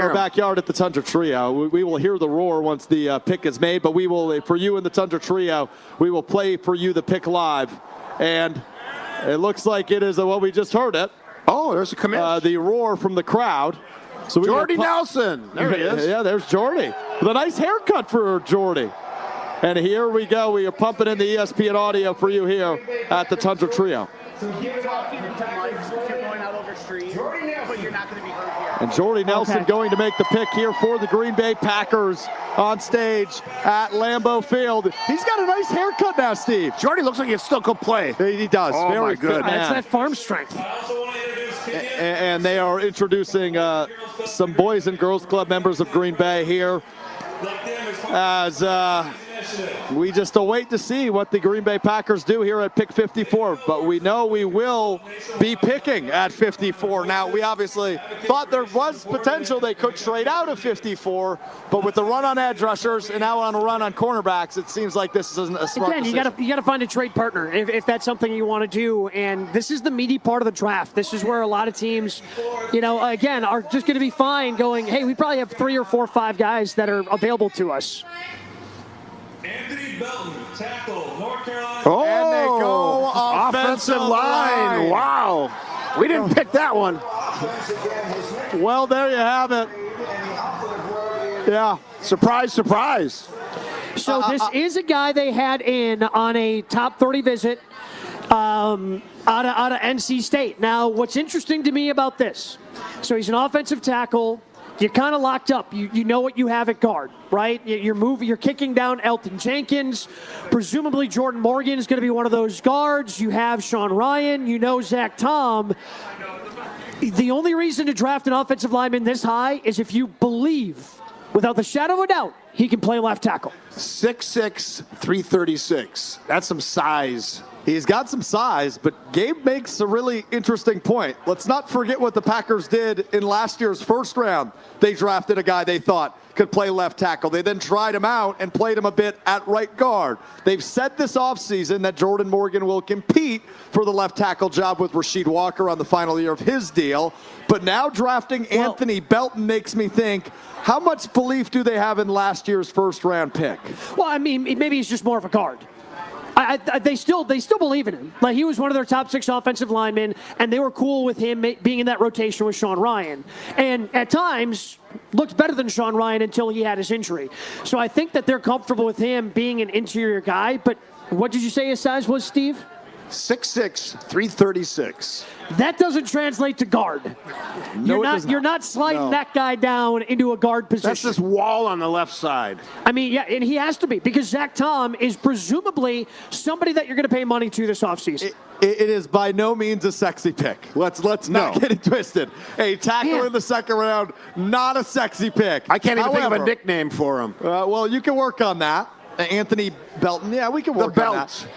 our backyard at the Tundra Trio. We will hear the roar once the pick is made, but we will, for you in the Tundra Trio, we will play for you the pick live. And it looks like it is what we just heard it. Oh, there's a commit. The roar from the crowd. So Jordy Nelson. There he is. Yeah, there's Jordy. With a nice haircut for Jordy. And here we go. We are pumping in the ESPN audio for you here at the Tundra Trio. And Jordy Nelson going to make the pick here for the Green Bay Packers on stage at Lambeau Field. He's got a nice haircut now, Steve. Jordy looks like he still could play. He does. Oh, very my good. That's that farm strength. And they are introducing some Boys and Girls Club members of Green Bay here as we just await to see what the Green Bay Packers do here at pick 54. But we know we will be picking at 54. Now, we obviously thought there was potential they could trade out of 54, but with the run on edge rushers and now on a run on cornerbacks, it seems like this isn't a smart decision. Again, you got to find a trade partner if that's something you want to do. And this is the meaty part of the draft. This is where a lot of teams, again, are just going to be fine going, hey, we probably have 3 or 4 or 5 guys that are available to us. Anthony Belton, tackle, North Carolina. Oh, and they go offensive line. Wow. We didn't pick that one. Well, there you have it. Yeah. Surprise, surprise. So this is a guy they had in on a top 30 visit out of NC State. Now, what's interesting to me about this, so he's an offensive tackle. You're kind of locked up. You know what you have at guard, right? You're kicking down Elton Jenkins. Presumably Jordan Morgan is going to be one of those guards. You have Sean Ryan. You know Zach Tom. The only reason to draft an offensive lineman this high is if you believe, without the shadow of a doubt, he can play left tackle. 6'6", 336. That's some size. He's got some size, but Gabe makes a really interesting point. Let's not forget what the Packers did in last year's first round. They drafted a guy they thought could play left tackle. They then tried him out and played him a bit at right guard. They've said this offseason that Jordan Morgan will compete for the left tackle job with Rasheed Walker on the final year of his deal. But now drafting Anthony Belton makes me think, how much belief do they have in last year's first round pick? Well, I mean, maybe he's just more of a guard. They still believe in him. Like, he was one of their top 6 offensive linemen, and they were cool with him being in that rotation with Sean Ryan. And at times, looked better than Sean Ryan until he had his injury. So I think that they're comfortable with him being an interior guy. But what did you say his size was, Steve? 6'6", 336. That doesn't translate to guard. No, you're not sliding that guy down into a guard position. That's this wall on the left side. I mean, yeah, and he has to be, because Zach Tom is presumably somebody that you're going to pay money to this offseason. It is by no means a sexy pick. Let's not get it twisted. A tackle in the second round, not a sexy pick. I can't even think of a nickname for him. Well, you can work on that. Anthony Belton, yeah, we can work on that.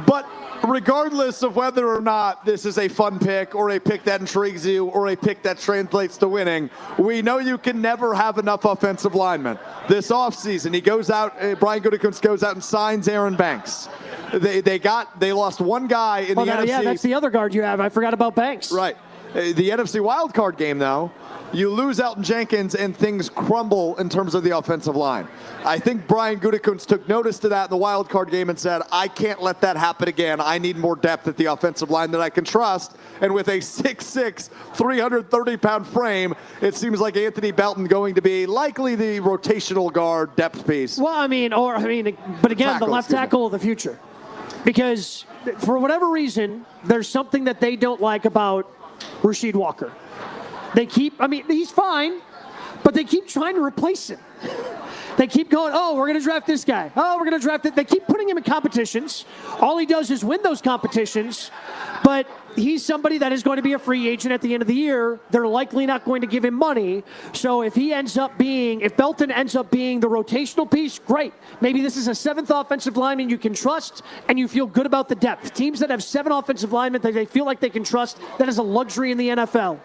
But regardless of whether or not this is a fun pick or a pick that intrigues you or a pick that translates to winning, we know you can never have enough offensive linemen. This offseason, Brian Gutekunst goes out and signs Aaron Banks. They lost one guy in the NFC. Yeah, that's the other guard you have. I forgot about Banks. Right. The NFC wildcard game, though, you lose Elton Jenkins and things crumble in terms of the offensive line. I think Brian Gutekunst took notice to that in the wildcard game and said, I can't let that happen again. I need more depth at the offensive line that I can trust. And with a 6'6", 330-pound frame, it seems like Anthony Belton going to be likely the rotational guard depth piece. Well, but again, the left tackle of the future. Because for whatever reason, there's something that they don't like about Rasheed Walker. He's fine, but they keep trying to replace him. They keep going, we're going to draft this guy. We're going to draft it. They keep putting him in competitions. All he does is win those competitions, but he's somebody that is going to be a free agent at the end of the year. They're likely not going to give him money. So if Belton ends up being the rotational piece, great. Maybe this is a 7th offensive lineman you can trust and you feel good about the depth. Teams that have 7 offensive linemen that they feel like they can trust, that is a luxury in the NFL.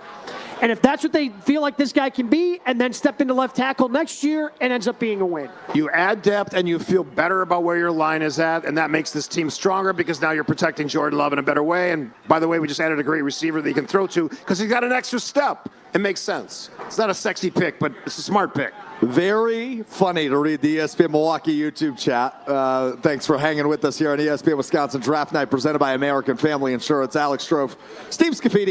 And if that's what they feel like this guy can be, and then step into left tackle next year, it ends up being a win. You add depth and you feel better about where your line is at, and that makes this team stronger because now you're protecting Jordan Love in a better way. And by the way, we just added a great receiver that you can throw to because he's got an extra step. It makes sense. It's not a sexy pick, but it's a smart pick. Very funny to read the ESPN Milwaukee YouTube chat. Thanks for hanging with us here on ESPN Wisconsin Draft Night, presented by American Family Insurance. Alex Strouf, Steve Scaffidi.